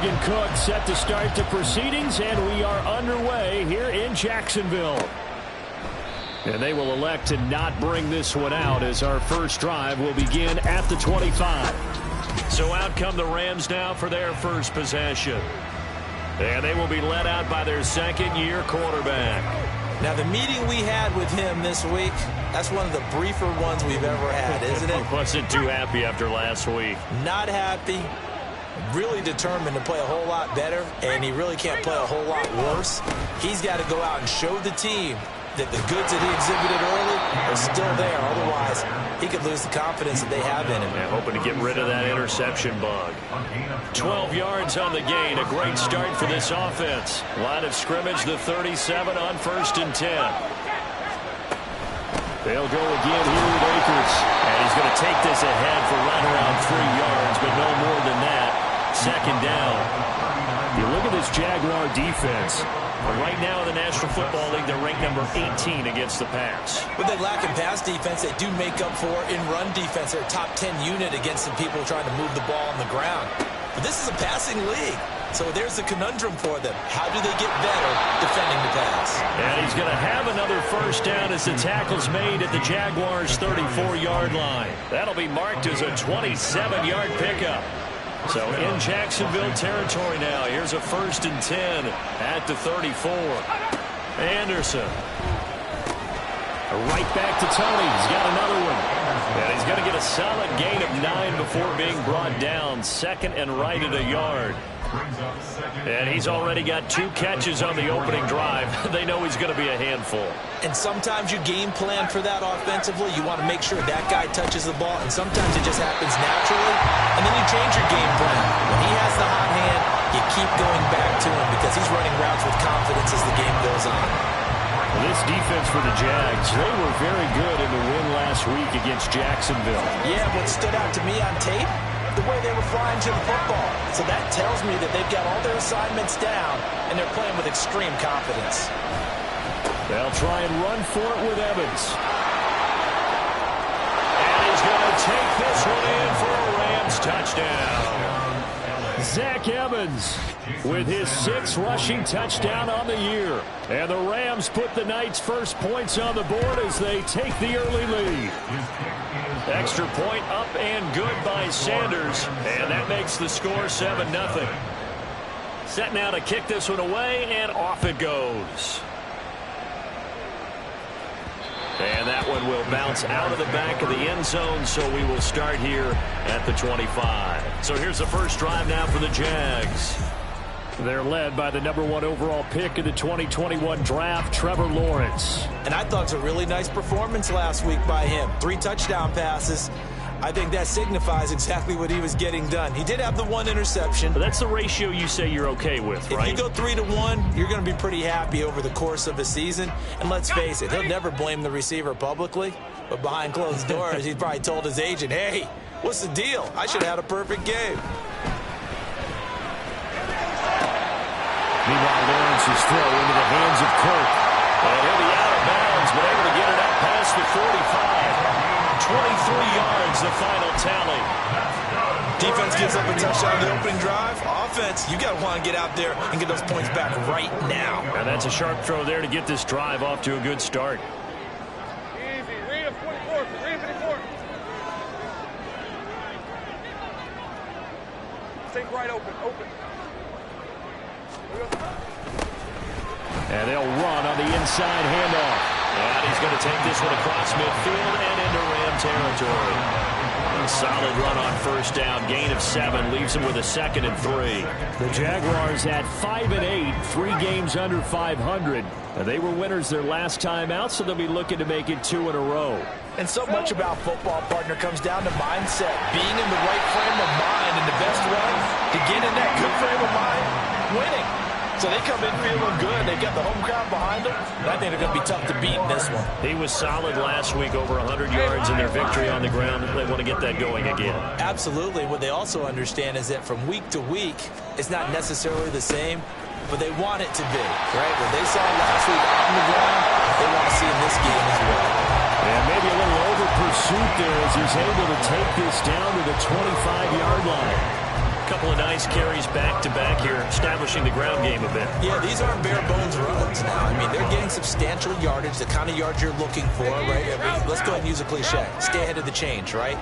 and Cook set to start the proceedings, and we are underway here in Jacksonville. And they will elect to not bring this one out as our first drive will begin at the 25. So out come the Rams now for their first possession. And they will be led out by their second-year quarterback. Now, the meeting we had with him this week, that's one of the briefer ones we've ever had, isn't it? Wasn't too happy after last week. Not happy. Really determined to play a whole lot better, and he really can't play a whole lot worse. He's got to go out and show the team that the goods that he exhibited early are still there. Otherwise, he could lose the confidence that they have in him. Yeah, hoping to get rid of that interception bug. 12 yards on the gain. A great start for this offense. Line of scrimmage, the 37 on 1st and 10. They'll go again here with Akers. And he's going to take this ahead for right around 3 yards, but no more than that. Second down. You look at this Jaguar defense. Right now in the National Football League, they're ranked number 18 against the pass. What they lack in pass defense, they do make up for in run defense. They're a top 10 unit against the people trying to move the ball on the ground. But this is a passing league. So there's the conundrum for them. How do they get better defending the pass? And he's going to have another first down as the tackle's made at the Jaguars' 34-yard line. That'll be marked as a 27-yard pickup. So in Jacksonville territory now. Here's a 1st and 10 at the 34. Anderson. Right back to Tony. He's got another one. And he's going to get a solid gain of 9 before being brought down. Second and right at a yard. And he's already got 2 catches on the opening drive. They know he's going to be a handful. And sometimes you game plan for that offensively. You want to make sure that guy touches the ball, and sometimes it just happens naturally. And then you change your game plan. When he has the hot hand, you keep going back to him because he's running routes with confidence as the game goes on. Well, this defense for the Jags, they were very good in the win last week against Jacksonville. Yeah, what stood out to me on tape, the way they were flying to the football. So that tells me that they've got all their assignments down, and they're playing with extreme confidence. They'll try and run for it with Evans. And he's going to take this one in for a Rams touchdown. Zach Evans with his 6th rushing touchdown on the year. And the Rams put the Knights' first points on the board as they take the early lead. Extra point up and good by Sanders. And that makes the score 7-0. Set now to kick this one away, and off it goes. And that one will bounce out of the back of the end zone, so we will start here at the 25. So here's the first drive now for the Jags. They're led by the #1 overall pick in the 2021 draft, Trevor Lawrence. And I thought it was a really nice performance last week by him. 3 touchdown passes. I think that signifies exactly what he was getting done. He did have the 1 interception. But that's the ratio you say you're okay with, right? If you go 3-to-1, you're going to be pretty happy over the course of a season. And let's face it, he'll never blame the receiver publicly. But behind closed doors, he's probably told his agent, hey, what's the deal? I should have had a perfect game. Meanwhile, Lawrence's throw into the hands of Kirk. And he'll be out of bounds, but able to get it up past the 45. 23 yards, the final tally. Defense gives up a touchdown on the opening drive. Offense, you got to want to get out there and get those points back right now. And that's a sharp throw there to get this drive off to a good start. Easy. Read 44. Read 54. Take right open. And they'll run on the inside handoff. And he's going to take this one across midfield and into Ram territory. A solid run on first down. Gain of 7 leaves him with a 2nd and 3. The Jaguars at 5-8, 3 games under 500. And they were winners their last time out, so they'll be looking to make it 2 in a row. And so much about football, partner, comes down to mindset. Being in the right frame of mind, and the best way to get in that good frame of mind, winning. So they come in feeling good. They've got the home crowd behind them. And I think they're going to be tough to beat in this one. He was solid last week, over 100 yards in their victory on the ground. They want to get that going again. Absolutely. What they also understand is that from week to week, it's not necessarily the same, but they want it to be, right? What they saw last week on the ground, they want to see in this game as well. And maybe a little over pursuit there as he's able to take this down to the 25-yard line. couple of nice carries back-to-back here, establishing the ground game a bit. Yeah, these aren't bare-bones runs now. I mean, they're getting substantial yardage, the kind of yards you're looking for, right? I mean, let's go ahead and use a cliche. Stay ahead of the change, right?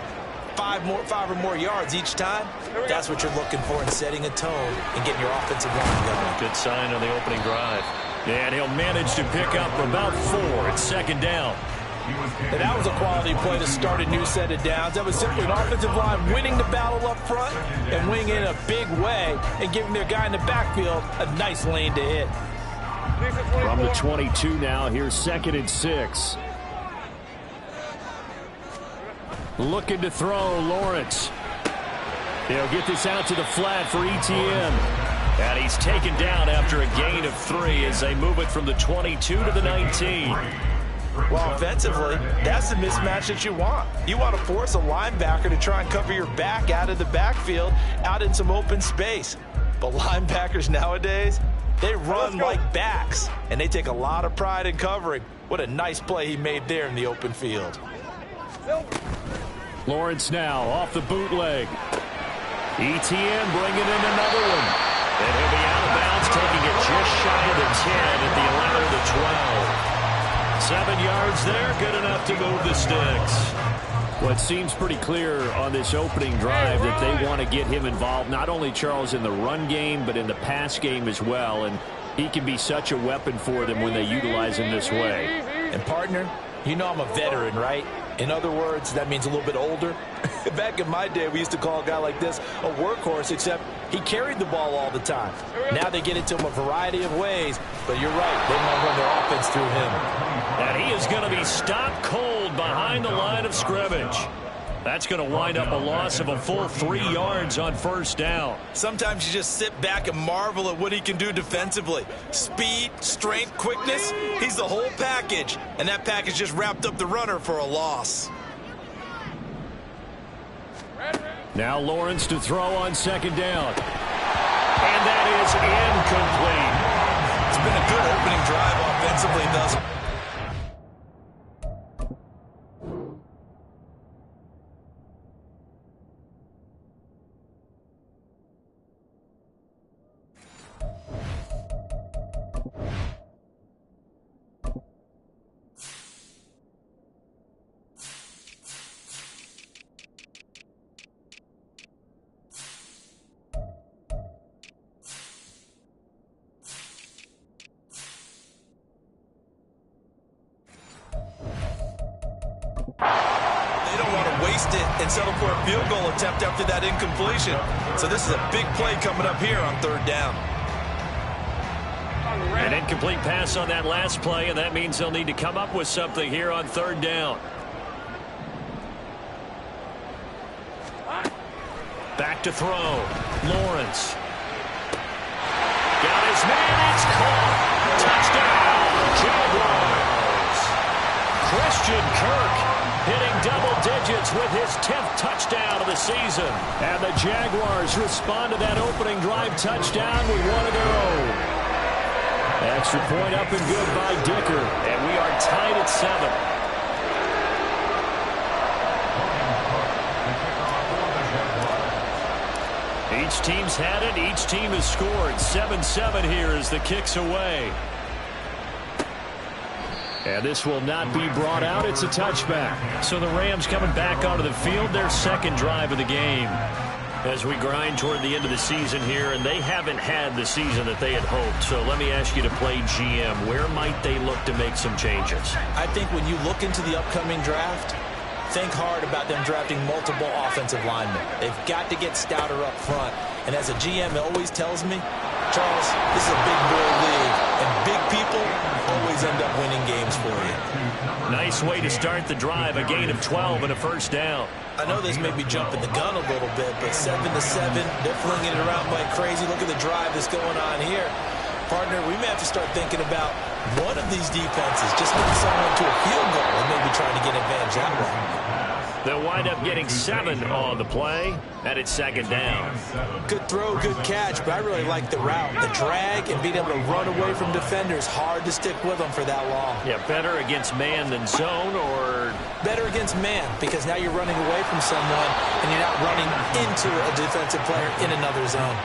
Five or more yards each time, that's what you're looking for in setting a tone and getting your offensive line going. Good sign on the opening drive. And he'll manage to pick up about 4 at second down. And that was a quality play to start a new set of downs. That was simply an offensive line winning the battle up front and winning in a big way and giving their guy in the backfield a nice lane to hit. From the 22 now, here's 2nd and 6. Looking to throw, Lawrence. He'll get this out to the flat for ETN. And he's taken down after a gain of 3 as they move it from the 22 to the 19. Well, offensively, that's the mismatch that you want. You want to force a linebacker to try and cover your back out of the backfield, out in some open space. But linebackers nowadays, they run like backs, and they take a lot of pride in covering. What a nice play he made there in the open field. Lawrence now off the bootleg. ETN bringing in another one. And he'll be out of bounds, taking it just shy of the 10 at the 11 of the 12. 7 yards there, good enough to move the sticks. Well, it seems pretty clear on this opening drive that they want to get him involved, not only, Charles, in the run game, but in the pass game as well. And he can be such a weapon for them when they utilize him this way. And, partner, you know I'm a veteran, right? In other words, that means a little bit older. Back in my day, we used to call a guy like this a workhorse, except he carried the ball all the time. Now they get it to him a variety of ways, but you're right, they want to run their offense through him. And he is going to be stopped cold behind the line of scrimmage. That's going to wind up a loss of a full 3 yards on first down. Sometimes you just sit back and marvel at what he can do defensively. Speed, strength, quickness, he's the whole package. And that package just wrapped up the runner for a loss. Now Lawrence to throw on second down. And that is incomplete. It's been a good opening drive offensively, doesn't it? And settle for a field goal attempt after that incompletion. So this is a big play coming up here on third down. An incomplete pass on that last play, and that means they'll need to come up with something here on third down. Back to throw. Lawrence. Got his man. It's caught. Touchdown, Jaguars. Christian Kirk hitting double digits with his 10th touchdown of the season. And the Jaguars respond to that opening drive touchdown with one of their own. Extra point up and good by Dicker. And we are tied at 7. Each team's had it. Each team has scored. 7-7 here as the kick's away. And this will not be brought out. It's a touchback. So the Rams coming back onto the field, their second drive of the game. As we grind toward the end of the season here, and they haven't had the season that they had hoped. So let me ask you to play GM. Where might they look to make some changes? I think when you look into the upcoming draft, think hard about them drafting multiple offensive linemen. They've got to get stouter up front. And as a GM, it always tells me, Charles, this is a big boy league, and big people always end up winning games for you. Nice way to start the drive, a gain of 12 and a first down. I know this may be jumping the gun a little bit, but 7-7, they're flinging it around like crazy. Look at the drive that's going on here. Partner, we may have to start thinking about one of these defenses just maybe someone to a field goal and maybe trying to get advantage that way. They'll wind up getting 7 on the play, and it's second down. Good throw, good catch, but I really like the route. The drag and being able to run away from defenders, hard to stick with them for that long. Yeah, better against man than zone, or? Better against man, because now you're running away from someone, and you're not running into a defensive player in another zone.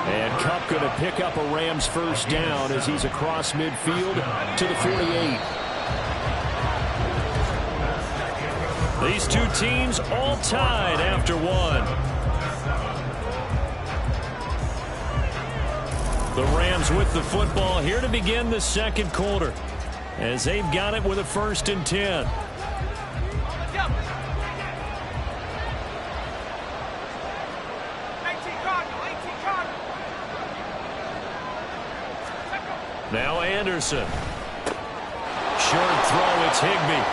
And Kupp going to pick up a Rams first down as he's across midfield to the 48. These two teams all tied after one. The Rams with the football here to begin the second quarter, as they've got it with a 1st and 10. Now Anderson. Short throw, it's Higbee.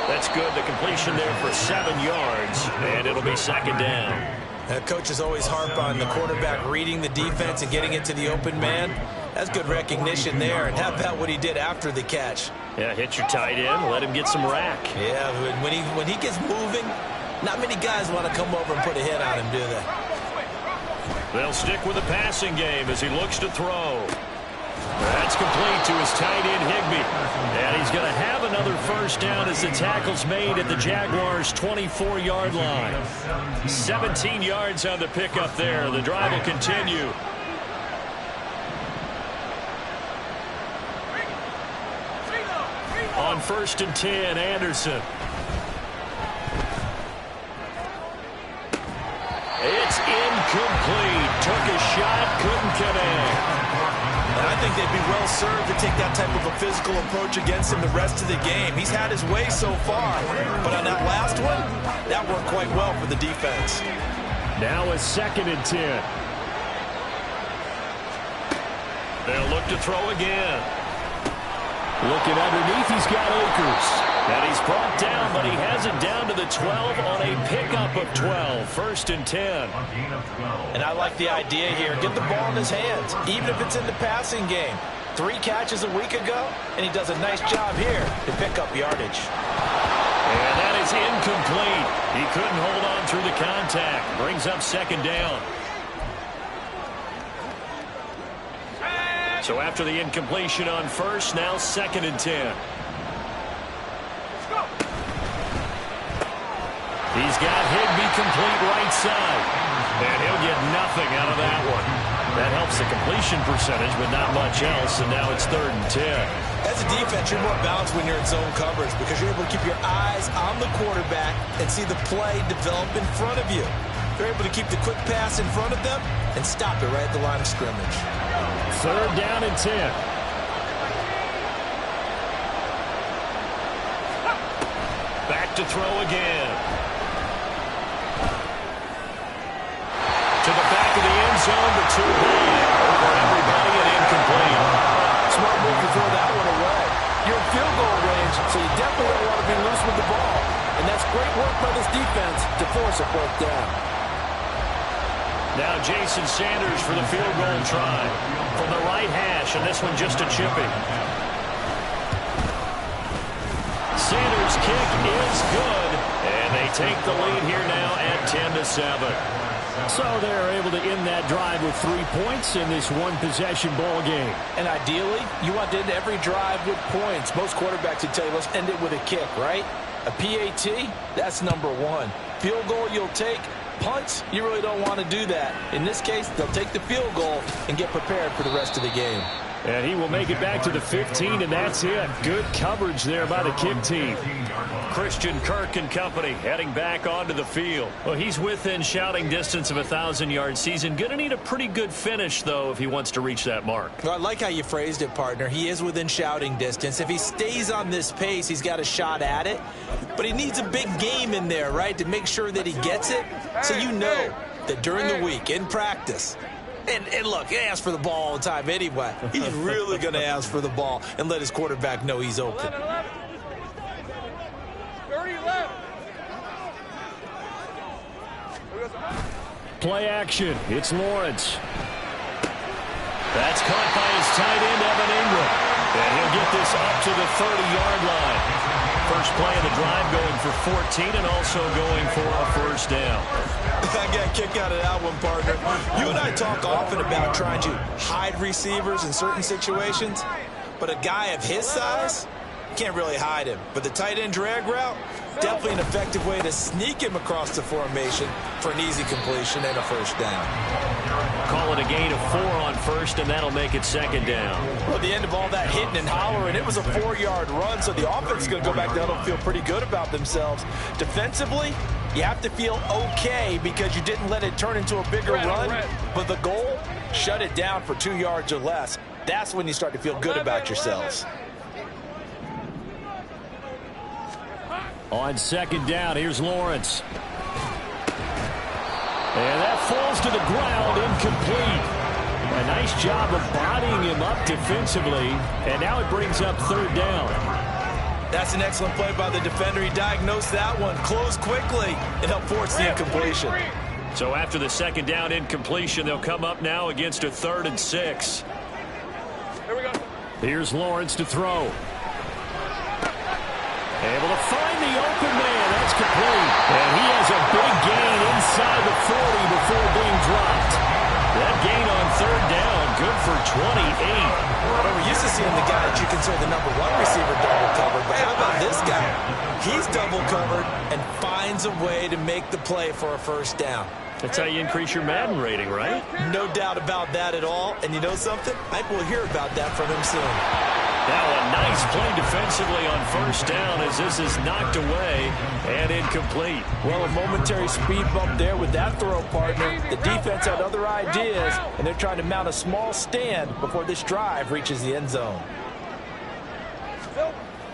That's good. The completion there for 7 yards, and it'll be second down. Coaches always harp on the quarterback reading the defense and getting it to the open man. That's good recognition there. And how about what he did after the catch? Yeah, hit your tight end, let him get some rack. Yeah, when he gets moving, not many guys want to come over and put a hit on him, do they? They'll stick with the passing game as he looks to throw. That's complete to his tight end, Higbee. And he's going to have another first down as the tackle's made at the Jaguars' 24-yard line. 17 yards on the pickup there. The drive will continue. On 1st and 10, Anderson. It's incomplete. Took a shot, couldn't connect. And I think they'd be well served to take that type of a physical approach against him the rest of the game. He's had his way so far, but on that last one, that worked quite well for the defense. Now a 2nd and 10. They'll look to throw again. Looking underneath, he's got Akers. And he's brought down, but he has it down to the 12 on a pickup of 12. 1st and 10. And I like the idea here. Get the ball in his hands, even if it's in the passing game. 3 catches a week ago, and he does a nice job here to pick up yardage. And that is incomplete. He couldn't hold on through the contact. Brings up 2nd down. So after the incompletion on 1st, now 2nd and 10. He's got Higbee complete right side. And he'll get nothing out of that one. That helps the completion percentage, but not much else. And now it's 3rd and 10. As a defense, you're more balanced when you're in zone coverage because you're able to keep your eyes on the quarterback and see the play develop in front of you. You're able to keep the quick pass in front of them and stop it right at the line of scrimmage. 3rd down and 10. Back to throw again. To the back of the end zone, but too high over everybody and incomplete. Smart move to throw that one away. You're in field goal range, so you definitely don't want to be loose with the ball. And that's great work by this defense to force a 4th down. Now Jason Sanders for the field goal try from the right hash, and this one just a chipping. Sanders' kick is good, and they take the lead here now at 10-7. So they're able to end that drive with 3 points in this one-possession ball game. And ideally, you want to end every drive with points. Most quarterbacks would tell you, let's end it with a kick, right? A PAT, that's number 1. Field goal you'll take. Punts, you really don't want to do that. In this case, they'll take the field goal and get prepared for the rest of the game. And he will make it back to the 15, and that's it. Good coverage there by the kick team. Christian Kirk and company heading back onto the field. Well, he's within shouting distance of a 1,000-yard season. Going to need a pretty good finish, though, if he wants to reach that mark. Well, I like how you phrased it, partner. He is within shouting distance. If he stays on this pace, he's got a shot at it. But he needs a big game in there, right, to make sure that he gets it. So you know that during the week, in practice, and look, he asks for the ball all the time anyway. He's really going to ask for the ball and let his quarterback know he's open. 30 left. Play action. It's Lawrence. That's caught by his tight end, Evan Ingram. And he'll get this up to the 30-yard line. First play of the drive going for 14 and also going for a first down. I got a kick out of that one, partner. You and I talk often about trying to hide receivers in certain situations, but a guy of his size can't really hide him. But the tight end drag route, definitely an effective way to sneak him across the formation for an easy completion and a first down. Call it a gain of 4 on first, and that'll make it second down. Well, at the end of all that hitting and hollering, it was a 4-yard run, so the offense is going to go back down and feel pretty good about themselves. Defensively, you have to feel okay because you didn't let it turn into a bigger run, but the goal, shut it down for 2 yards or less. That's when you start to feel good about yourselves. On second down, here's Lawrence. And that falls to the ground, incomplete. A nice job of bodying him up defensively, and now it brings up third down. That's an excellent play by the defender. He diagnosed that one, closed quickly, and helped force the incompletion. So after the second down incompletion, they'll come up now against a 3rd and 6. Here we go. Here's Lawrence to throw. Able to find the open man. That's complete. And he has a big gain inside the 40 before being dropped. That gain on third down, good for 28. Well, we're used to seeing the guy that you consider the number 1 receiver double covered, but how about this guy? He's double covered and finds a way to make the play for a first down. That's how you increase your Madden rating, right? No doubt about that at all. And you know something? I think we'll hear about that from him soon. Now a nice play defensively on first down as this is knocked away and incomplete. Well, a momentary speed bump there with that throw, partner. The defense had other ideas, and they're trying to mount a small stand before this drive reaches the end zone.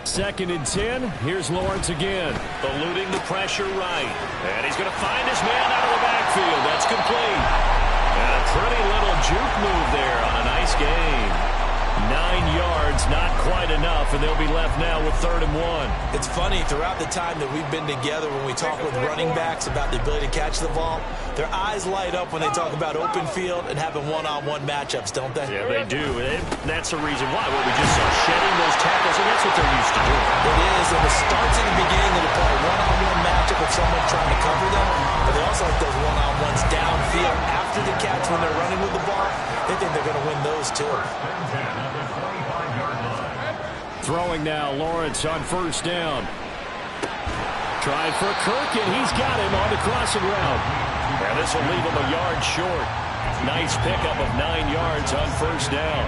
2nd and 10. Here's Lawrence again. Eluding the pressure right. And he's going to find his man out of the backfield. That's complete. And a pretty little juke move there on a nice gain. 9 yards, not quite enough, and they'll be left now with 3rd and 1. It's funny, throughout the time that we've been together, when we talk with running backs about the ability to catch the ball, their eyes light up when they talk about open field and having one-on-one matchups, don't they? Yeah, they do. And that's the reason why. We just saw shedding those tackles, and that's what they're used to doing. It is, and it starts in the beginning of the play, one-on-one matchup with someone trying to cover them, but they also like those one-on-ones downfield after the catch when they're running with the ball. They think they're going to win those, too. Throwing now, Lawrence on first down. Tried for Kirk, and he's got him on the crossing route. And this will leave him a yard short. Nice pickup of 9 yards on first down.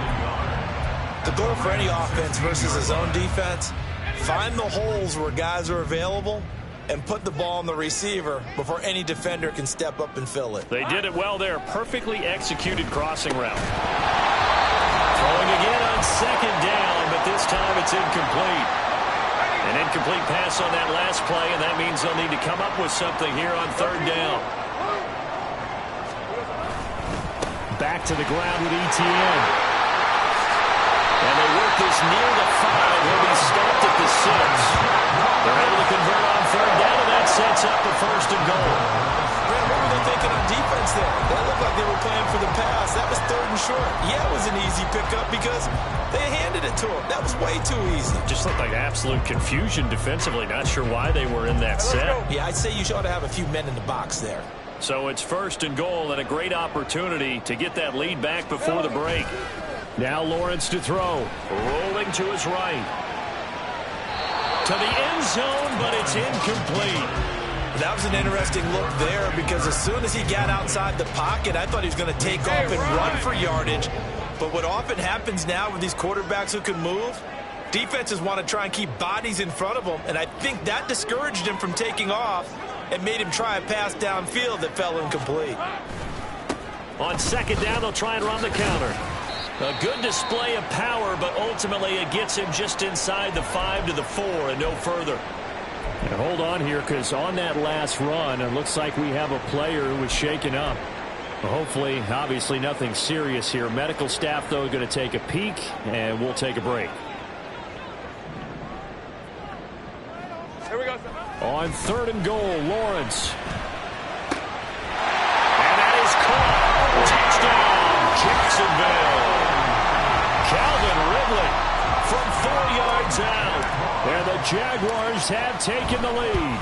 The goal for any offense versus his own defense, find the holes where guys are available and put the ball on the receiver before any defender can step up and fill it. They did it well there. Perfectly executed crossing route. Throwing again on second down, but this time it's incomplete. An incomplete pass on that last play, and that means they'll need to come up with something here on third down. Back to the ground with ETN. And they work this near the 5. He'll be stopped at the 6. They're able to convert on third down, and that sets up the 1st and goal. Man, what were they thinking on defense there? That looked like they were playing for the pass. That was 3rd and short. Yeah, it was an easy pickup because they handed it to him. That was way too easy. Just looked like absolute confusion defensively. Not sure why they were in that set. Yeah, I'd say you ought to have a few men in the box there. So it's 1st and goal and a great opportunity to get that lead back before the break. Now Lawrence to throw. Rolling to his right. To the end zone, but it's incomplete. That was an interesting look there because as soon as he got outside the pocket, I thought he was going to take off and run for yardage. But what often happens now with these quarterbacks who can move, defenses want to try and keep bodies in front of them, and I think that discouraged him from taking off and made him try a pass downfield that fell incomplete. On second down, they'll try and run the counter. A good display of power, but ultimately it gets him just inside the 5 to the 4 and no further. And hold on here, because on that last run, it looks like we have a player who was shaken up. Hopefully, obviously nothing serious here. Medical staff, though, going to take a peek, and we'll take a break. Here we go. On third and goal, Lawrence. And that is caught. Touchdown, Jacksonville. Calvin Ridley from 4 yards out. And the Jaguars have taken the lead.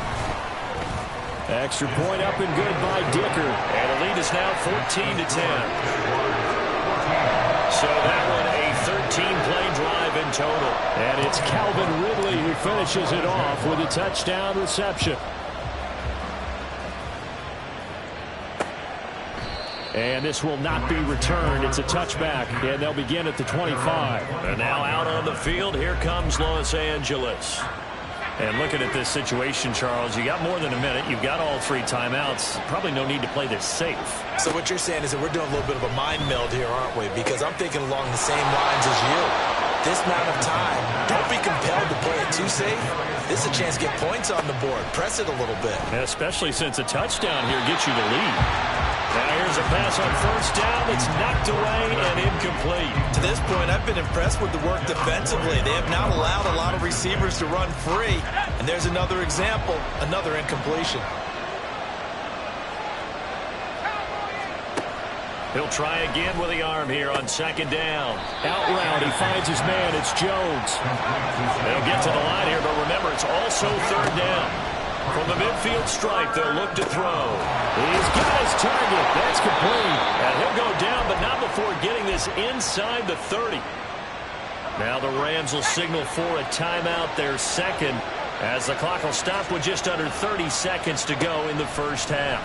Extra point up and good by Dicker. And the lead is now 14-10. So that one a 13-play drive in total. And it's Calvin Ridley who finishes it off with a touchdown reception. And this will not be returned. It's a touchback, and they'll begin at the 25. And now out on the field, here comes Los Angeles. And looking at this situation, Charles, you got more than a minute. You've got all 3 timeouts. Probably no need to play this safe. So what you're saying is that we're doing a little bit of a mind meld here, aren't we? Because I'm thinking along the same lines as you. This amount of time, don't be compelled to play it too safe. This is a chance to get points on the board. Press it a little bit. And especially since a touchdown here gets you the lead. Now here's a pass on first down. It's knocked away and incomplete. To this point, I've been impressed with the work defensively. They have not allowed a lot of receivers to run free. And there's another example, another incompletion. He'll try again with the arm here on second down. Out route, he finds his man. It's Jones. They'll get to the line here, but remember, it's also third down. From the midfield stripe, they'll look to throw. He's got his target. That's complete. And he'll go down, but not before getting this inside the 30. Now the Rams will signal for a timeout, their second, as the clock will stop with just under 30 seconds to go in the first half.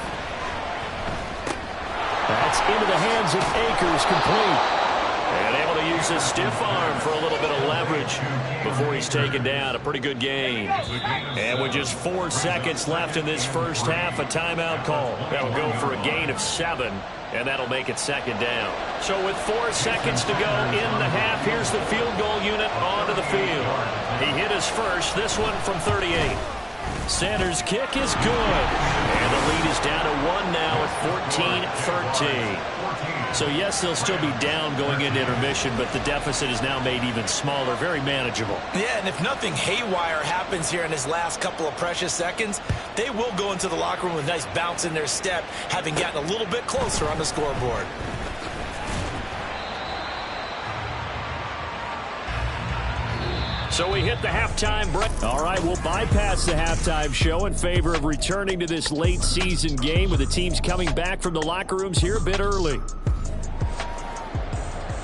That's into the hands of Akers, complete. And able to use his stiff arm for a little bit of leverage before he's taken down. A pretty good game. And with just 4 seconds left in this first half, a timeout call. That will go for a gain of 7, and that'll make it second down. So with 4 seconds to go in the half, here's the field goal unit onto the field. He hit his first, this one from 38. Sanders' kick is good. And the lead is down to 1 now at 14-13. So, yes, they'll still be down going into intermission, but the deficit is now made even smaller, very manageable. Yeah, and if nothing haywire happens here in his last couple of precious seconds, they will go into the locker room with a nice bounce in their step, having gotten a little bit closer on the scoreboard. So we hit the halftime break. All right, we'll bypass the halftime show in favor of returning to this late season game with the teams coming back from the locker rooms here a bit early.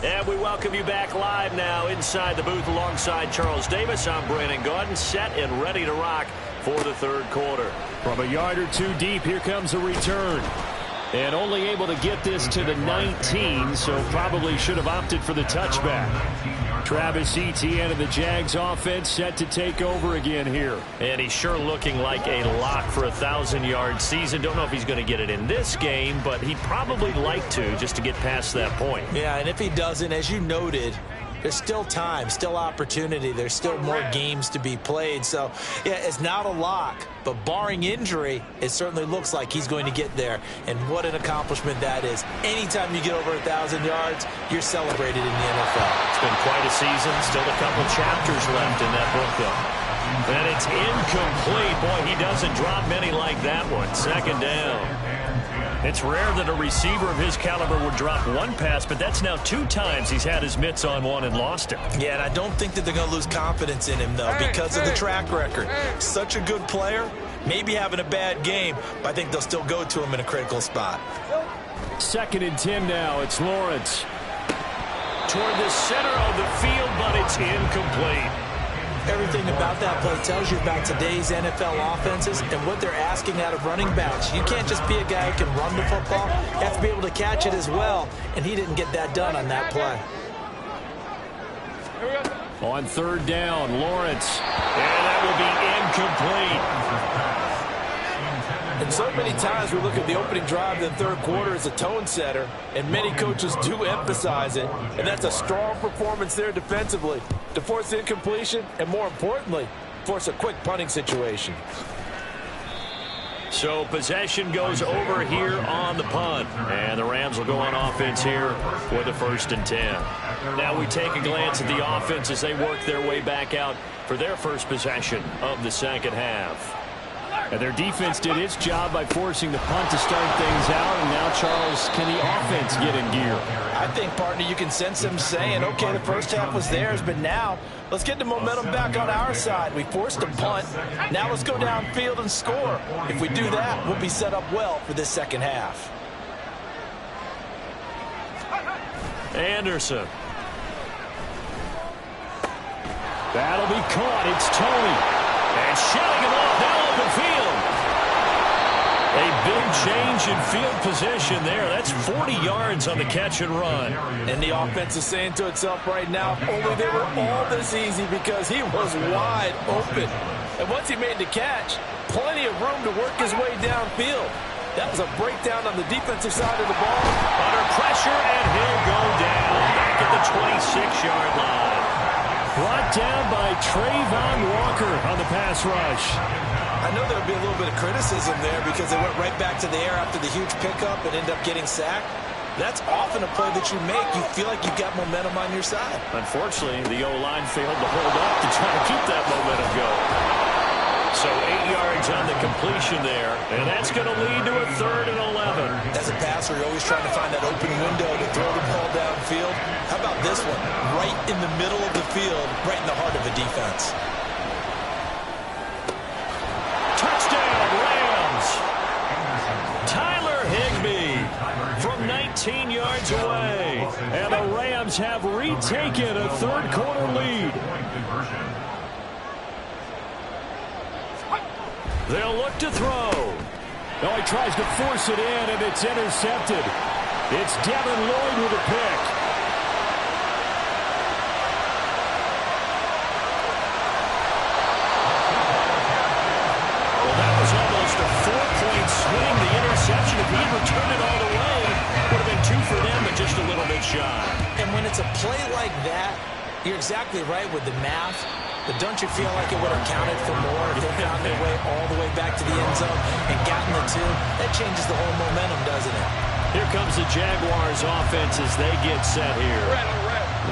And we welcome you back live now inside the booth alongside Charles Davis. I'm Brandon Gaudin, set and ready to rock for the third quarter. From a yard or two deep, here comes a return. And only able to get this to the 19, so probably should have opted for the touchback. Travis Etienne and the Jags offense set to take over again here. And he's sure looking like a lock for a 1,000-yard season. Don't know if he's going to get it in this game, but he'd probably like to just to get past that point. Yeah, and if he doesn't, as you noted, there's still time, still opportunity. There's still more games to be played. So, yeah, it's not a lock, but barring injury, it certainly looks like he's going to get there. And what an accomplishment that is. Anytime you get over 1,000 yards, you're celebrated in the NFL. It's been quite a season. Still a couple chapters left in that book, though. And it's incomplete. Boy, he doesn't drop many like that one. Second down. It's rare that a receiver of his caliber would drop one pass, but that's now 2 times he's had his mitts on one and lost it. Yeah, and I don't think that they're going to lose confidence in him, though, because of the track record. Such a good player, maybe having a bad game, but I think they'll still go to him in a critical spot. 2nd and 10 now. It's Lawrence. Toward the center of the field, but it's incomplete. Everything about that play tells you about today's NFL offenses and what they're asking out of running backs. You can't just be a guy who can run the football. You have to be able to catch it as well, and he didn't get that done on that play. On 3rd down, Lawrence. And that will be incomplete. And so many times we look at the opening drive in the third quarter as a tone setter, and many coaches do emphasize it, and that's a strong performance there defensively to force the incompletion and, more importantly, force a quick punting situation. So possession goes over here on the punt, and the Rams will go on offense here with a 1st and 10. Now we take a glance at the offense as they work their way back out for their first possession of the second half. And their defense did its job by forcing the punt to start things out. And now, Charles, can the offense get in gear? I think, partner, you can sense them saying, okay, the first half was theirs, but now let's get the momentum back on our side. We forced a punt. Now let's go downfield and score. If we do that, we'll be set up well for this second half. Anderson. That'll be caught. It's Tony. And shutting him off now open field. A big change in field position there. That's 40 yards on the catch and run. And the offense is saying to itself right now, only they were all this easy because he was wide open. And once he made the catch, plenty of room to work his way downfield. That was a breakdown on the defensive side of the ball. Under pressure, and he'll go down back at the 26-yard line. Brought down by Trayvon Walker on the pass rush. I know there'll be a little bit of criticism there because they went right back to the air after the huge pickup and ended up getting sacked. That's often a play that you make. You feel like you've got momentum on your side. Unfortunately, the O-line failed to hold up to try to keep that momentum going. So 8 yards on the completion there, and that's going to lead to a 3rd and 11. As a passer, you're always trying to find that open window to throw the ball downfield. How about this one? Right in the middle of the field, right in the heart of the defense. Touchdown, Rams! Tyler Higbee from 19 yards away. And the Rams have retaken a third-quarter lead. They'll look to throw. Oh, he tries to force it in, and it's intercepted. It's Devin Lloyd with a pick. Well, that was almost a 4-point swing. The interception, if he returned it all the way, would have been 2 for them, but just a little bit shy. And when it's a play like that, you're exactly right with the math. But don't you feel like it would have counted for more if they found their way all the way back to the end zone and gotten the 2? That changes the whole momentum, doesn't it? Here comes the Jaguars offense as they get set here.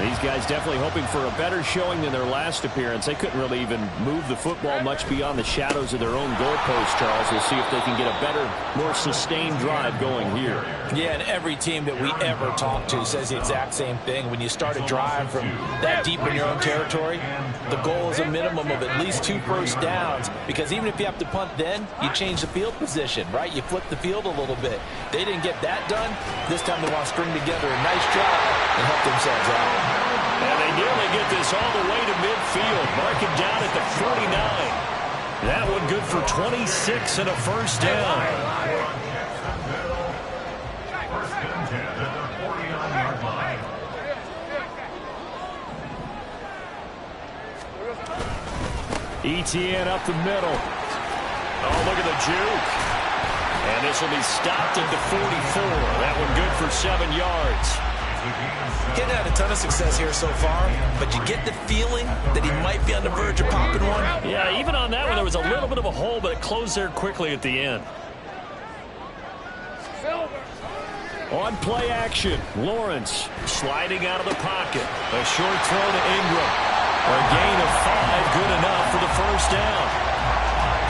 These guys definitely hoping for a better showing than their last appearance. They couldn't really even move the football much beyond the shadows of their own goalpost, Charles. We'll see if they can get a better, more sustained drive going here. Yeah, and every team that we ever talk to says the exact same thing. When you start a drive from that deep in your own territory, the goal is a minimum of at least 2 first downs, because even if you have to punt then, you change the field position, right? You flip the field a little bit. They didn't get that done. This time they want to string together a nice drive and help themselves out. And they nearly get this all the way to midfield. Mark it down at the 49. That one good for 26 and a first down. ETN up the middle. Oh, look at the juke. And this will be stopped at the 44. That one good for 7 yards. Getting had a ton of success here so far, but you get the feeling that he might be on the verge of popping one. Yeah, even on that one, there was a little bit of a hole, but it closed there quickly at the end. On play action, Lawrence Sliding out of the pocket. a short throw to Ingram. A gain of 5, good enough for the first down.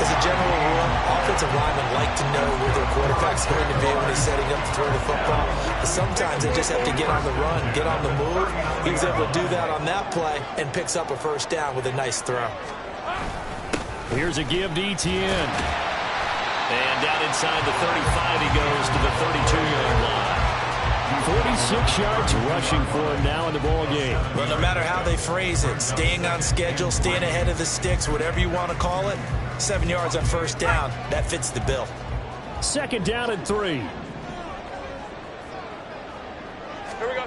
As a general rule, offensive linemen like to know where their quarterback's going to be when he's setting up to throw the football. But sometimes they just have to get on the run, get on the move. He was able to do that on that play and picks up a first down with a nice throw. Here's a give to ETN. And down inside the 35, he goes to the 32-yard line. 46 yards rushing for him now in the ball game. Well, no matter how they phrase it, staying on schedule, staying ahead of the sticks, whatever you want to call it, 7 yards on first down, that fits the bill. 2nd down and 3. Here we go.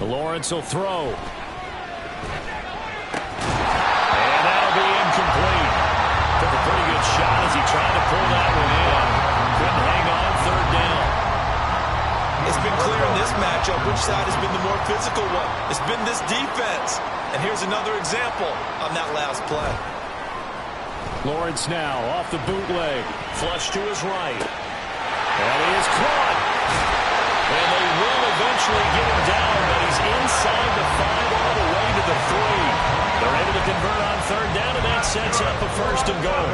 Lawrence will throw. And that'll be incomplete. Took a pretty good shot as he tried to pull that one in. Couldn't hang on 3rd down. It's been clear in this matchup which side has been the more physical one. It's been this defense. And here's another example on that last play. Lawrence now off the bootleg. Flush to his right. And he is caught. And they will eventually get him down, but he's inside the 5 all the way to the 3. They're able to convert on third down, and that sets up a first and goal.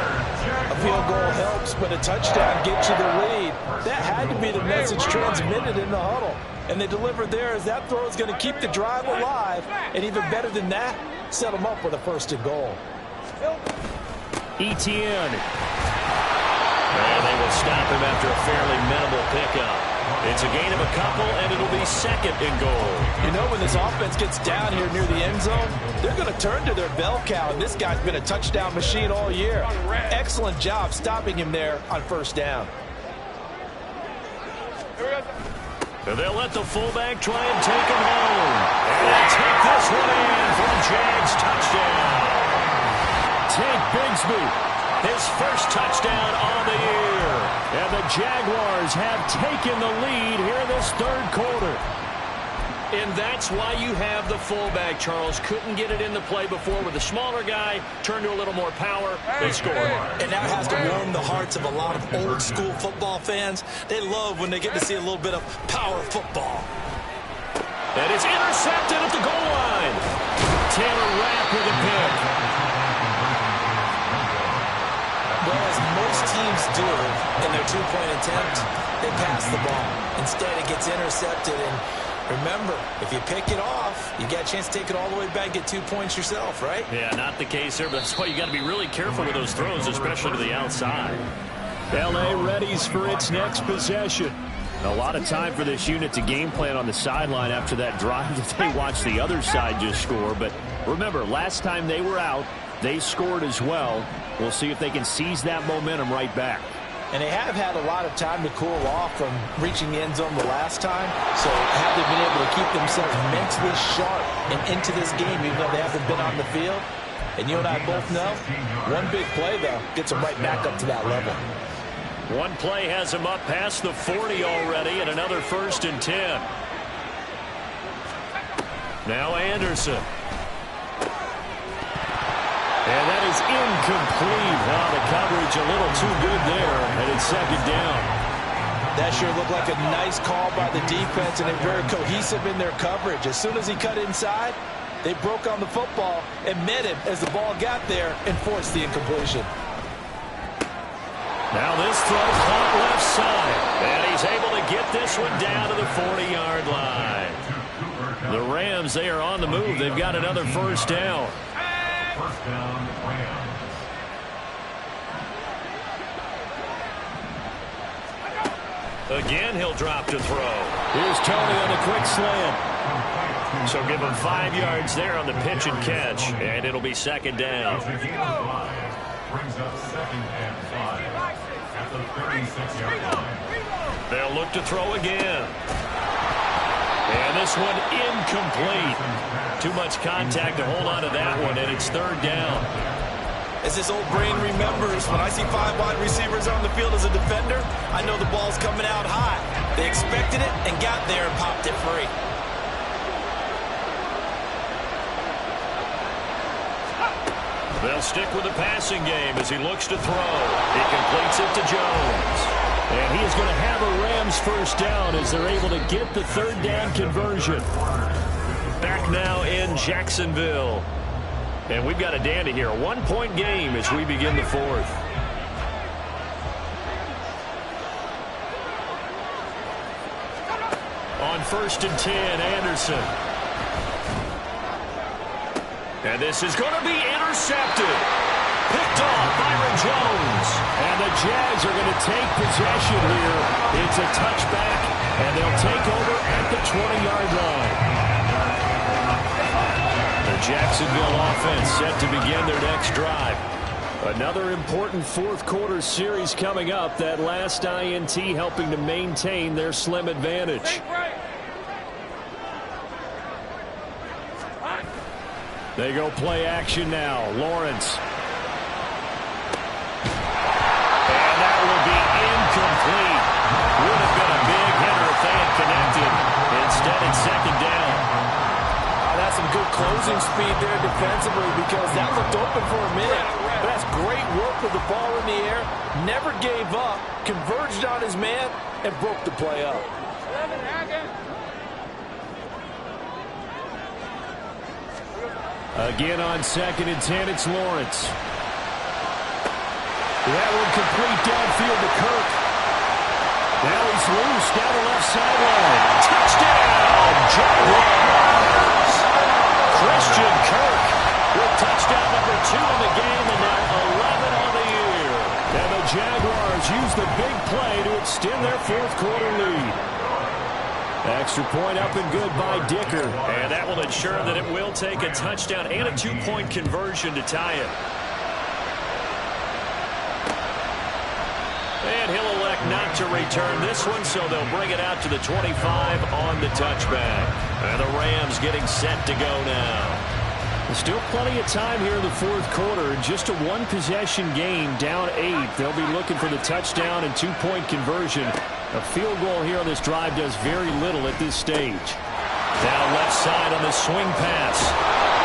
A field goal helps, but a touchdown gets you the lead. That had to be the message transmitted in the huddle. And they delivered there as that throw is going to keep the drive alive. And even better than that, set them up with a first and goal. Etienne. And they will stop him after a fairly minimal pickup. It's a gain of a couple, and it'll be second and goal. You know, when this offense gets down here near the end zone, they're going to turn to their bell cow, and this guy's been a touchdown machine all year. Excellent job stopping him there on first down. And they'll let the fullback try and take him home. And they'll take this one in for a Jags touchdown. Tank Bigsby. His first touchdown on the year. And the Jaguars have taken the lead here in this third quarter. And that's why you have the fullback, Charles. Couldn't get it in the play before with the smaller guy. Turned to a little more power. They scored. And that has to warm the hearts of a lot of old-school football fans. They love when they get to see a little bit of power football. And it's intercepted at the goal line. Taylor Rapp with a pick. Well, as most teams do in their two-point attempt, they pass the ball. Instead, it gets intercepted. And remember, if you pick it off, you got a chance to take it all the way back, get 2 points yourself, right? Yeah, not the case here, but that's why you got to be really careful with those throws, especially to the outside. L.A. readies for its next possession. A lot of time for this unit to game plan on the sideline after that drive that they watched the other side just score. But remember, last time they were out, they scored as well. We'll see if they can seize that momentum right back. And they have had a lot of time to cool off from reaching the end zone the last time. So have they been able to keep themselves mentally sharp and into this game, even though they haven't been on the field? And you and I both know, one big play, though, gets them right back up to that level. One play has him up past the 40 already, and another first and 10. Now Anderson. And that is incomplete. Wow, the coverage a little too good there, and it's second down. That sure looked like a nice call by the defense, and they're very cohesive in their coverage. As soon as he cut inside, they broke on the football and met him as the ball got there and forced the incompletion. Now this throw caught left side, and he's able to get this one down to the 40-yard line. The Rams, they are on the move. They've got another first down. First down, Rams. Again, he'll drop to throw. Here's Tony on the quick slant. So give him 5 yards there on the pitch and catch, and it'll be second down. Brings up second and 5 at the 36-yard line. They'll look to throw again. And this one incomplete. Too much contact to hold on to that one, and it's third down. As this old brain remembers, when I see 5 wide receivers on the field as a defender, I know the ball's coming out high. They expected it and got there and popped it free. They'll stick with the passing game as he looks to throw. He completes it to Jones. And he is going to have a Rams first down as they're able to get the third down conversion. Back now in Jacksonville. And we've got a dandy here. A 1-point game as we begin the fourth. On first and 10, Anderson. And this is going to be intercepted. Picked off Byron Jones. And the Jags are going to take possession here. It's a touchback, and they'll take over at the 20-yard line. The Jacksonville offense set to begin their next drive. Another important fourth quarter series coming up. That last INT helping to maintain their slim advantage. They go play action now. Lawrence. And that will be incomplete. Would have been a big hitter if they had connected. Instead, it's second down. That's some good closing speed there defensively because that looked open for a minute. But that's great work with the ball in the air. Never gave up. Converged on his man and broke the play up. Again on 2nd and 10, it's Lawrence. That one complete downfield to Kirk. Now he's loose down the left sideline. Touchdown, Jaguars! Christian Kirk with touchdown number 2 in the game, and now 11 on the year. And the Jaguars use the big play to extend their 4th quarter lead. Extra point up and good by Dicker. And that will ensure that it will take a touchdown and a 2-point conversion to tie it. And he'll elect not to return this one, so they'll bring it out to the 25 on the touchback. And the Rams getting set to go now. There's still plenty of time here in the 4th quarter. Just a 1-possession game, down 8. They'll be looking for the touchdown and 2-point conversion. A field goal here on this drive does very little at this stage. Now left side on the swing pass.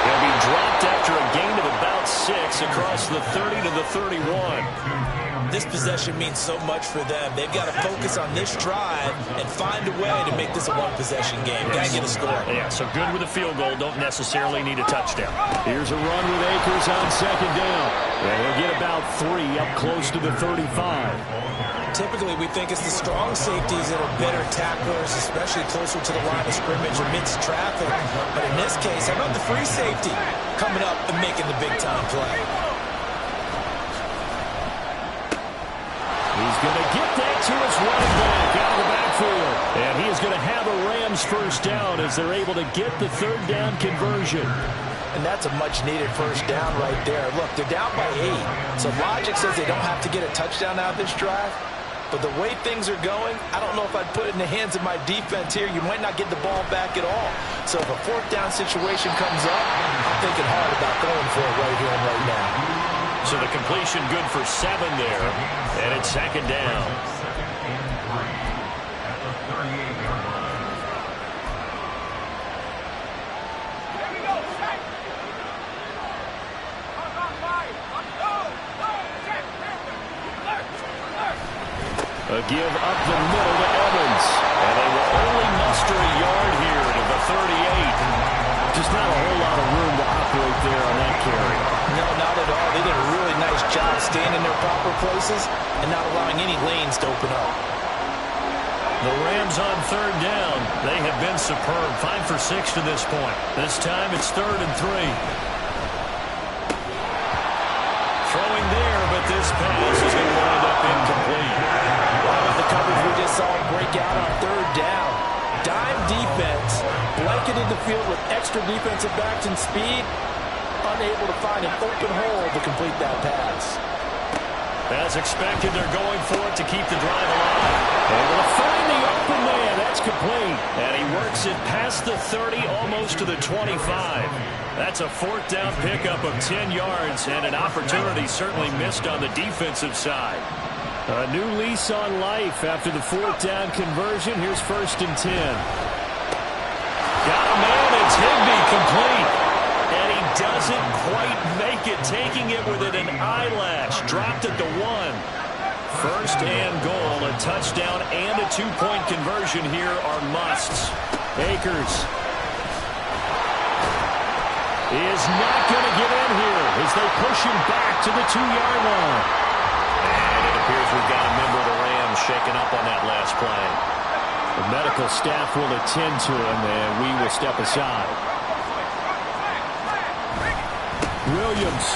He'll be dropped after a gain of about 6 across the 30 to the 31. This possession means so much for them. They've got to focus on this drive and find a way to make this a 1-possession game. Got to get a score. Yeah, so good with a field goal. Don't necessarily need a touchdown. Here's a run with Akers on 2nd down. And he'll get about 3 up close to the 35. Typically, we think it's the strong safeties that are better tacklers, especially closer to the line of scrimmage amidst traffic. But in this case, how about the free safety coming up and making the big-time play? He's going to get that to his running back out of the backfield. And he is going to have a Rams first down as they're able to get the 3rd down conversion. And that's a much-needed first down right there. Look, they're down by 8. So logic says they don't have to get a touchdown out of this drive. But the way things are going, I don't know if I'd put it in the hands of my defense here. You might not get the ball back at all. So if a 4th down situation comes up, I'm thinking hard about going for it right here and right now. So the completion good for 7 there. And it's 2nd down. A give up the middle to Evans. And they will only muster a yard here to the 38. Just not a whole lot of room to operate there on that carry. No, not at all. They did a really nice job staying in their proper places and not allowing any lanes to open up. The Rams on 3rd down. They have been superb. 5 for 6 to this point. This time it's 3rd and 3. Throwing there, but this pass is going to wind up incomplete. The coverage we just saw break out on 3rd down. Dime defense, blanketed the field with extra defensive backs and speed, unable to find an open hole to complete that pass. As expected, they're going for it to keep the drive alive. Able to find the open man. That's complete. And he works it past the 30, almost to the 25. That's a 4th down pickup of 10 yards, and an opportunity certainly missed on the defensive side. A new lease on life after the 4th down conversion. Here's 1st and 10. Got a man. It's Higbee, complete. And he doesn't quite make it, taking it within an eyelash. Dropped it to 1. 1st and goal. A touchdown and a 2-point conversion here are musts. Akers is not going to get in here as they push him back to the 2-yard line. And it appears we've got a member of the Rams shaken up on that last play. The medical staff will attend to him, and we will step aside. Williams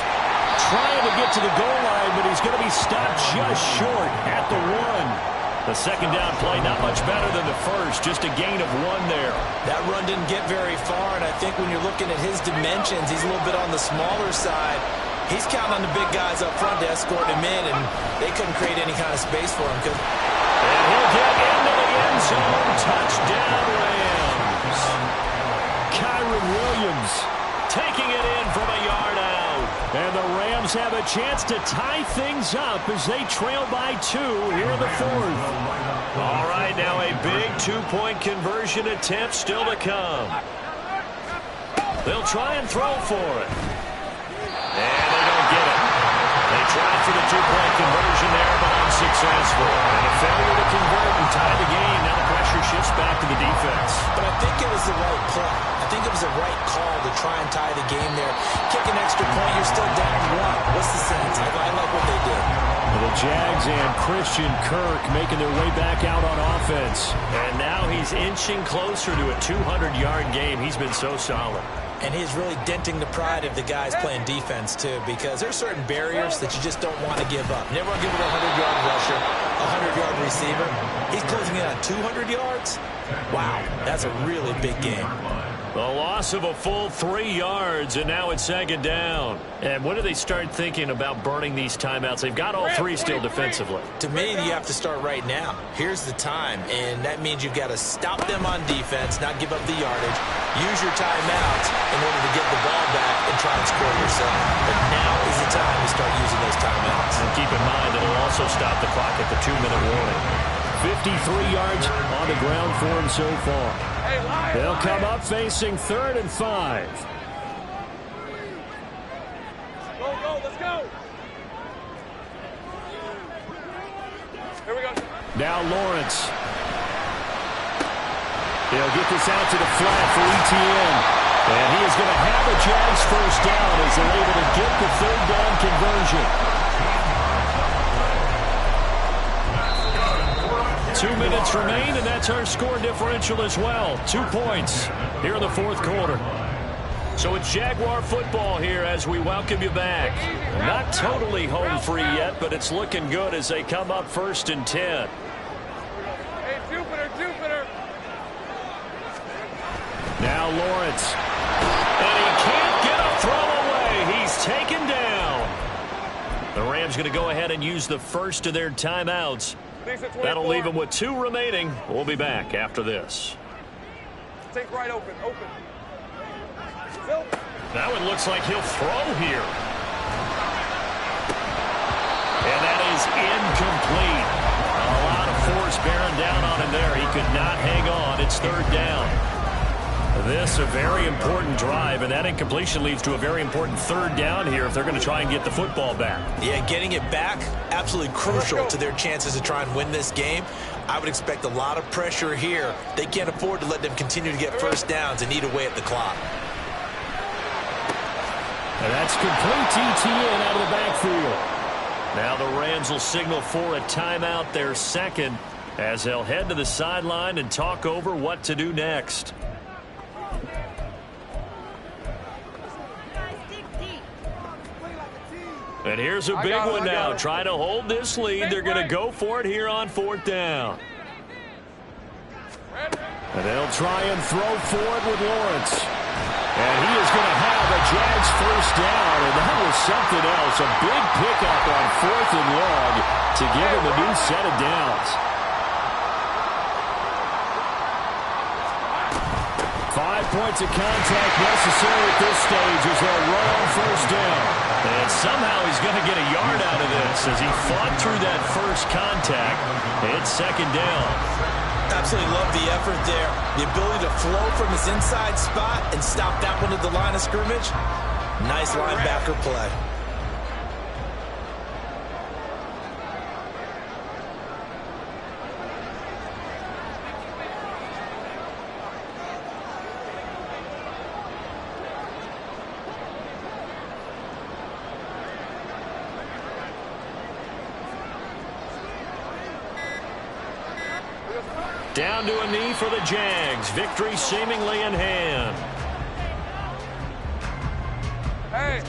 trying to get to the goal line, but he's going to be stopped just short at the 1. The 2nd down play, not much better than the first, just a gain of 1 there. That run didn't get very far, and I think when you're looking at his dimensions, he's a little bit on the smaller side. He's counting on the big guys up front to escort him in, and they couldn't create any kind of space for him. And he'll get into the end zone. Touchdown, Rams. Kyron Williams taking it in from a yard out. And the Rams have a chance to tie things up as they trail by 2 here in the 4th. All right, now a big 2-point conversion attempt still to come. They'll try and throw for it. And they don't get it. They tried for the 2-point conversion there, but unsuccessful. And a failure to convert and tie the game. Now the pressure shifts back to the defense. But I think it was the right play. I think it was the right call to try and tie the game there. Kick an extra point, you're still down one. What's the sense? I like what they did. The Jags and Christian Kirk making their way back out on offense. And now he's inching closer to a 200-yard game. He's been so solid. And he's really denting the pride of the guys playing defense, too, because there's certain barriers that you just don't want to give up. Never want to give up a 100-yard rusher, a 100-yard receiver. He's closing in on 200 yards. Wow, that's a really big game. The loss of a full 3 yards, and now it's second down. And when do they start thinking about burning these timeouts? They've got all three still defensively. To me, you have to start right now. Here's the time, and that means you've got to stop them on defense, not give up the yardage, use your timeouts in order to get the ball back and try and score yourself. But now is the time to start using those timeouts. And keep in mind that it'll also stop the clock at the 2-minute warning. 53 yards on the ground for him so far. They'll come up facing 3rd and 5. Go, let's go. Here we go. Now Lawrence. He'll get this out to the flat for ETN. And he is going to have a Jags first down as they're able to get the 3rd down conversion. 2 minutes remain, and that's our score differential as well. 2 points here in the 4th quarter. So it's Jaguar football here as we welcome you back. Not totally home free yet, but it's looking good as they come up 1st and 10. Hey, Jupiter. Now Lawrence. And he can't get a throw away. He's taken down. The Rams going to go ahead and use the first of their timeouts. That'll leave them with 2 remaining. We'll be back after this. Take right open. Now it looks like he'll throw here. And that is incomplete. A lot of force bearing down on him there. He could not hang on. It's 3rd down. This a very important drive, and that incompletion leads to a very important 3rd down here if they're going to try and get the football back. Yeah, getting it back, absolutely crucial to their chances to try and win this game. I would expect a lot of pressure here. They can't afford to let them continue to get first downs and eat away at the clock. And that's complete ETN out of the backfield. Now the Rams will signal for a timeout, their 2nd, as they'll head to the sideline and talk over what to do next. And here's a big one now. Trying to hold this lead. They're going to go for it here on 4th down. And they'll try and throw forward with Lawrence. And he is going to have a Jags first down. And that was something else. A big pickup on 4th and long to give him a new set of downs. 5 points of contact necessary at this stage as they'll run on first down. And somehow he's going to get a yard out of this as he fought through that first contact. It's 2nd down. Absolutely love the effort there. The ability to flow from his inside spot and stop that one at the line of scrimmage. Nice linebacker play. Down to a knee for the Jags. Victory seemingly in hand. Hey.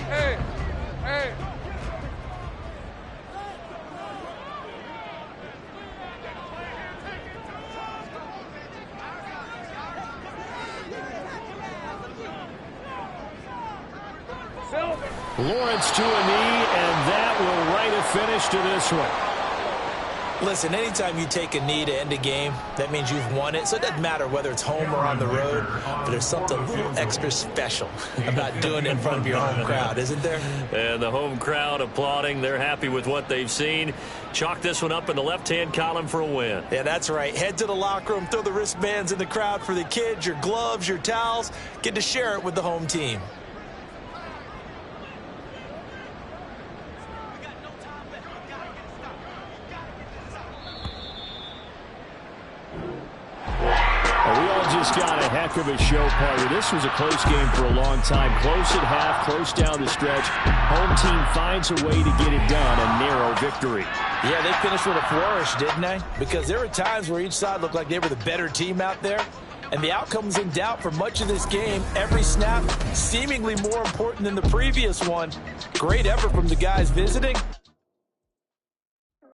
Lawrence to a knee, and that will write a finish to this one. Listen, anytime you take a knee to end a game, that means you've won it. So it doesn't matter whether it's home or on the road, but there's something a little extra special about doing it in front of your home crowd, isn't there? And the home crowd applauding. They're happy with what they've seen. Chalk this one up in the left-hand column for a win. Yeah, that's right. Head to the locker room, throw the wristbands in the crowd for the kids, your gloves, your towels. Get to share it with the home team. just got a heck of a show, partner. This was a close game for a long time. Close at half, close down the stretch. Home team finds a way to get it done. A narrow victory. Yeah, they finished with a flourish, didn't they? Because there were times where each side looked like they were the better team out there. And the outcome was in doubt for much of this game. Every snap seemingly more important than the previous one. Great effort from the guys visiting.